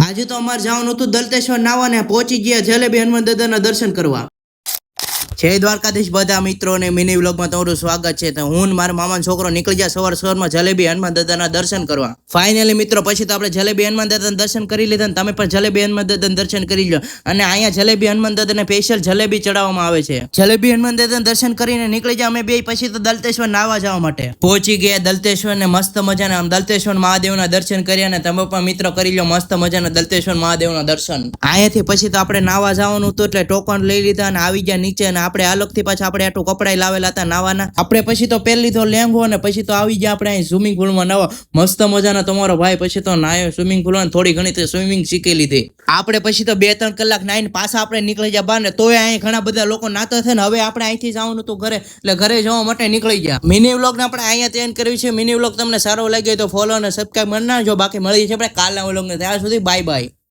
આજે તો અમારે જવાનું હતું દલતેશ્વર નાવા ને પહોંચી ગયા જલેબી હનુમાન દાદાના દર્શન કરવા. જય દ્વારકાધીશ બધા મિત્રોને મિની વ્લોગમાં તમારું સ્વાગત છે. તો હું ને મારા મામાનો છોકરો નીકળી ગયા સવારમાં જલેબી હનુમાન દાદાના દર્શન કરવા. ફાઇનલી મિત્રો પછી તો આપણે જલેબી હનુમાન દાદાના દર્શન કરી લીધા ને તમે પણ જલેબી હનુમાન દાદાના દર્શન કરી લો. અને અહીંયા જલેબી હનુમાન દાદાને સ્પેશિયલ જલેબી ચડાવવામાં આવે છે. જલેબી હનુમાન દાદાના દર્શન કરીને નીકળી ગયા અમે બે પછી તો દલતેશ્વર નાવા જવા માટે પહોંચી ગયા દલતેશ્વર ને મસ્ત મજાના આમ દલતેશ્વર મહાદેવના દર્શન કર્યા ને તમે પણ મિત્રો કરી લો મસ્ત મજાના દલતેશ્વર મહાદેવના દર્શન. અહીંયાથી પછી તો આપણે નાવા જવાનું હતું એટલે ટોકન લઈ લીધા અને આવી ગયા નીચે અને આપણે અલગથી પાછા આપણે આટલું કપડા લાવેલા હતા નાવાના. આપણે પછી તો પહેલી લીધો લેંગો અને પછી તો આવી ગયા આપણે અહીં સ્વિમિંગ પુલમાં નાવા. મસ્ત મજાના તમારો ભાઈ પછી તો નાયો સ્વિમિંગ પુલમાં થોડી ઘણી સ્વિમિંગ શીખી લીધી. આપણે પછી તો 2-3 કલાક નાઈને પાછા આપણે નીકળી ગયા બહાર ને તોય અહીં ઘણા બધા લોકો નાતા છે ને હવે આપણે અહીંથી જવાનું હતું ઘરે એટલે ઘરે જવા માટે નીકળી ગયા. મિની વ્લોગને આપણે અહીંયા તૈયાર કર્યું છે. મિની વ્લોગ તમને સારો લાગ્યો તો ફોલો અને સબસ્ક્રાઈબ કરી નાખજો. બાકી મળી છે આપણે કાલના વ્લોગને. ત્યાં સુધી બાય બાય.